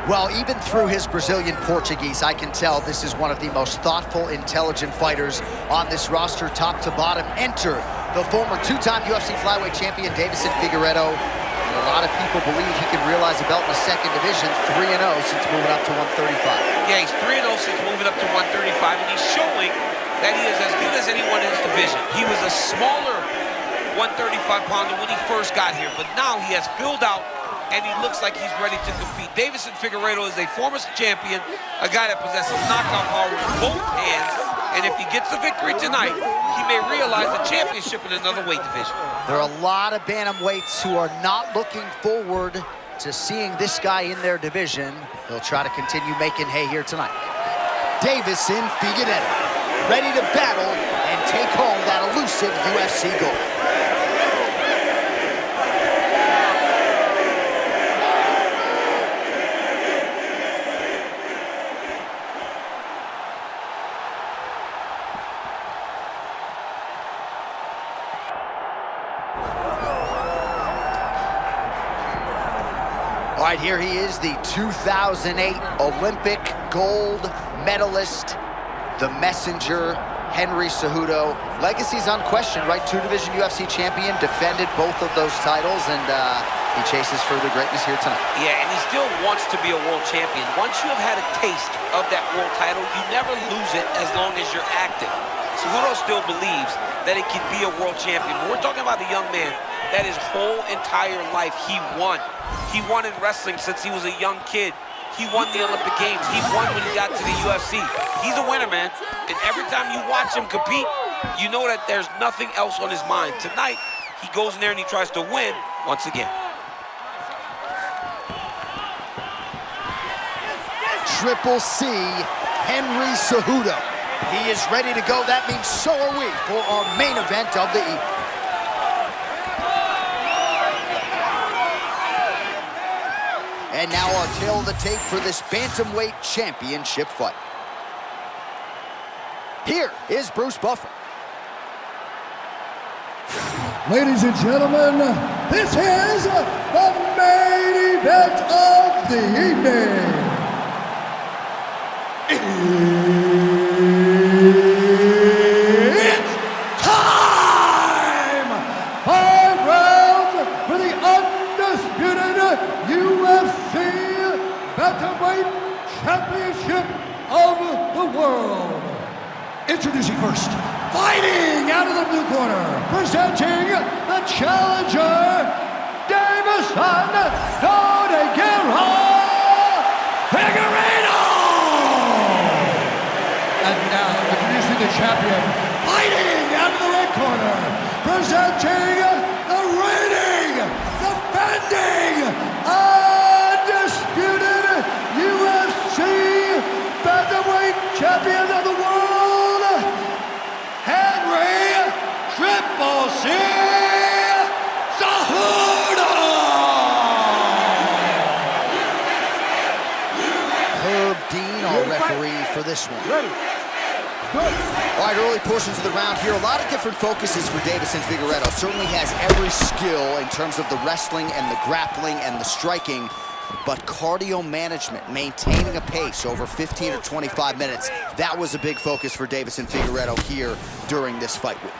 Well, even through his Brazilian Portuguese, I can tell this is one of the most thoughtful, intelligent fighters on this roster, top to bottom. Enter the former two-time UFC flyweight champion, Deiveson Figueiredo. And a lot of people believe he can realize a belt in the second division, 3-0 since moving up to 135. Yeah, he's 3-0 since moving up to 135, and he's showing that he is as good as anyone in his division. He was a smaller 135-pounder when he first got here, but now he has filled out, and he looks like he's ready to compete. Deiveson Figueiredo is a former champion, a guy that possesses knockout power with both hands, and if he gets the victory tonight, he may realize the championship in another weight division. There are a lot of bantamweights who are not looking forward to seeing this guy in their division. He'll try to continue making hay here tonight. Deiveson Figueiredo, ready to battle and take home that elusive UFC gold. All right, here he is, the 2008 Olympic gold medalist, the messenger, Henry Cejudo. Legacy's unquestioned, right? Two-division UFC champion, defended both of those titles, and he chases further greatness here tonight. Yeah, and he still wants to be a world champion. Once you have had a taste of that world title, you never lose it as long as you're active. Cejudo still believes that it can be a world champion. But we're talking about a young man that his whole entire life he won. He won in wrestling since he was a young kid. He won the Olympic Games. He won when he got to the UFC. He's a winner, man. And every time you watch him compete, you know that there's nothing else on his mind. Tonight, he goes in there and he tries to win once again. Triple C, Henry Cejudo. He is ready to go. That means so are we for our main event of the evening. And now our tail of the tape for this bantamweight championship fight. Here is Bruce Buffer. Ladies and gentlemen, this is the main event of the evening. It's time! 5 rounds for the undisputed UFC Bantamweight Championship of the world. Introducing first, fighting out of the blue corner, presenting the challenger, Deiveson Figueiredo. And now introducing the champion, fighting out of the red corner, presenting the reigning, defending, undisputed UFC Bantamweight Champion of the world, Henry Triple C Cejudo! Herb Dean, our referee for this one. Ready. All right, early portions of the round here. A lot of different focuses for Deiveson Figueiredo. Certainly has every skill in terms of the wrestling and the grappling and the striking, but cardio management, maintaining a pace over 15 or 25 minutes, that was a big focus for Deiveson Figueiredo here during this fight week.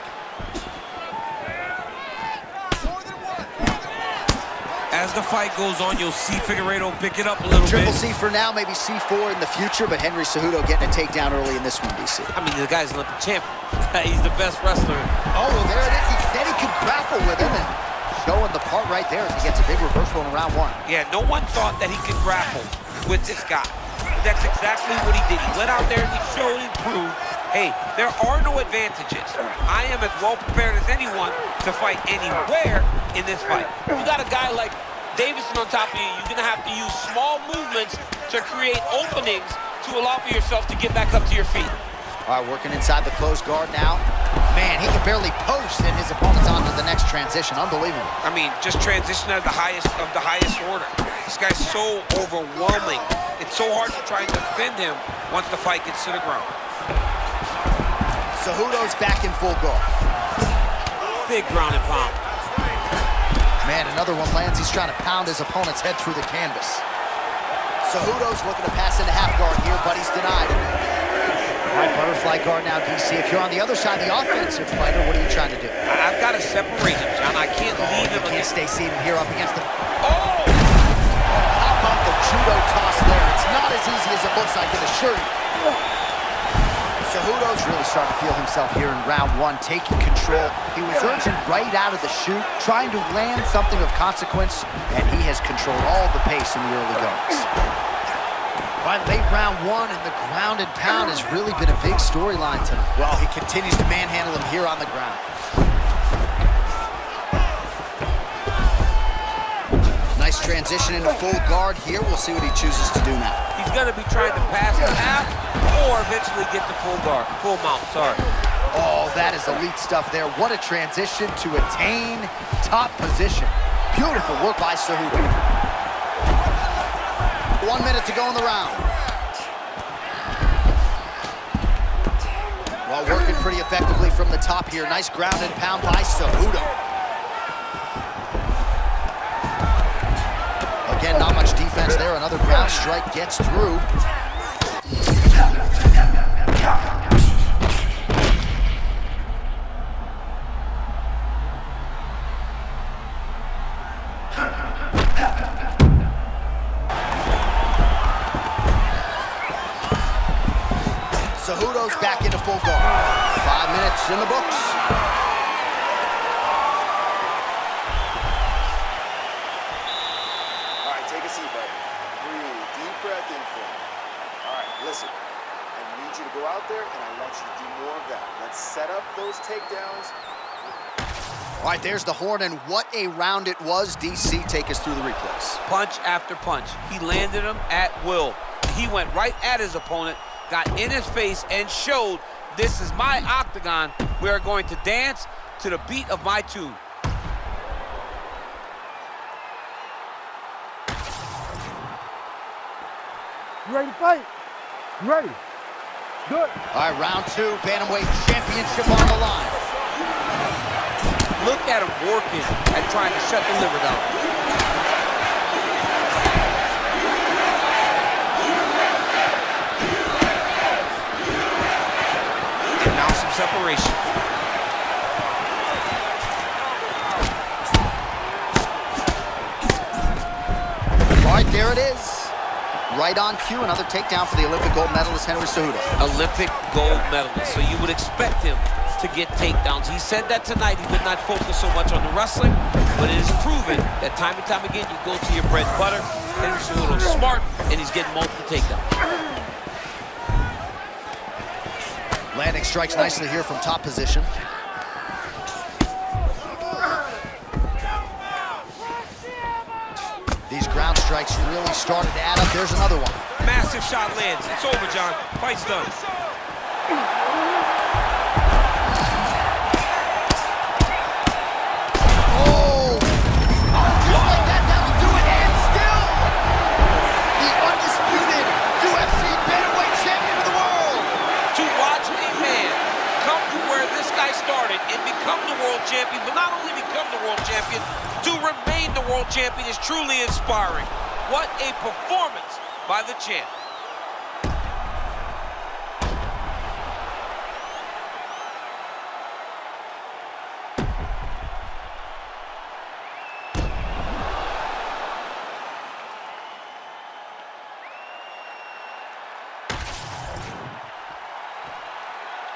As the fight goes on, you'll see Figueiredo pick it up a little Triple bit. C for now, maybe C4 in the future, but Henry Cejudo getting a takedown early in this one, DC. I mean, the guy's Olympic champion. He's the best wrestler. Oh, well, there it is. Then he can grapple with him, and showing the part right there as he gets a big reversal in round one. Yeah, no one thought that he could grapple with this guy. That's exactly what he did. He went out there and he showed and proved, hey, there are no advantages. I am as well prepared as anyone to fight anywhere in this fight. You got a guy like Deiveson on top of you, you're gonna have to use small movements to create openings to allow for yourself to get back up to your feet. All right, working inside the closed guard now. Man, he can barely post, and his opponent's on to the next transition. Unbelievable. I mean, just transition at the highest order. This guy's so overwhelming. It's so hard to try and defend him once the fight gets to the ground. Cejudo's back in full guard. Big ground and pound. Man, another one lands. He's trying to pound his opponent's head through the canvas. Cejudo's looking to pass into half guard here, but he's denied. All right, butterfly guard now, DC. If you're on the other side, the offensive fighter, what are you trying to do? I've got to separate him, John. I can't leave him. You can't stay seated here up against the... Oh! How about the judo toss there? It's not as easy as it looks like, I can assure you. Cejudo's really starting to feel himself here in round one, taking control. He was urgent right out of the chute, trying to land something of consequence, and he has controlled all the pace in the early goings. By late round one, and the ground and pound has really been a big storyline tonight. Well, he continues to manhandle him here on the ground. Nice transition into full guard here. We'll see what he chooses to do now. He's going to be trying to pass the half or eventually get the full guard, full mount, sorry. Oh, that is elite stuff there. What a transition to attain top position. Beautiful work by Cejudo. 1 minute to go in the round. Well, working pretty effectively from the top here. Nice ground and pound by Cejudo. Again, not much defense there. Another ground strike gets through. Cejudo's back into full guard. 5 minutes in the books. All right, take a seat, buddy. Breathe, deep breath in for me. All right, listen. I need you to go out there, and I want you to do more of that. Let's set up those takedowns. All right, there's the horn, and what a round it was. DC, take us through the replays. Punch after punch. He landed him at will. He went right at his opponent, got in his face, and showed, this is my octagon. We are going to dance to the beat of my tune. You ready to fight? You ready? Good. All right, round two, bantamweight championship on the line. Look at him working and trying to shut the liver down. And now some separation. All right, there it is. Right on cue, another takedown for the Olympic gold medalist, Henry Cejudo. Olympic gold medalist, so you would expect him to get takedowns. He said that tonight he would not focus so much on the wrestling, but it is proven that time and time again you go to your bread and butter. Henry Cejudo's smart, and he's getting multiple takedowns. Landing strikes nicely here from top position. These ground strikes really started to add up. There's another one. Massive shot lands. It's over, John. Fight's done. Oh! Just like that, that'll do it. And still, the undisputed UFC bantamweight champion of the world. To watch a man come to where this guy started and become the world champion, but not only become the world champion, to remain the world champion is truly inspiring. What a performance by the champ.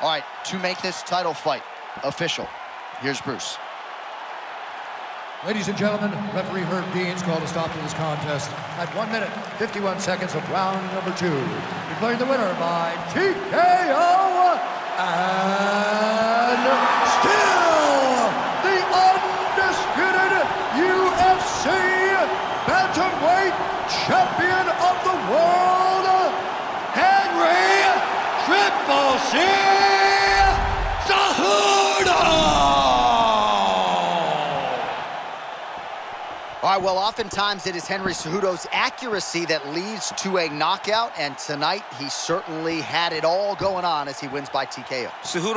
All right, to make this title fight official, here's Bruce. Ladies and gentlemen, referee Herb Dean's called a stop to this contest at 1 minute, 51 seconds of round number 2. Declaring the winner by TKO and still the undisputed UFC bantamweight champion of the world, Henry Triple C Cejudo! All right, well, oftentimes it is Henry Cejudo's accuracy that leads to a knockout, and tonight he certainly had it all going on as he wins by TKO. Cejudo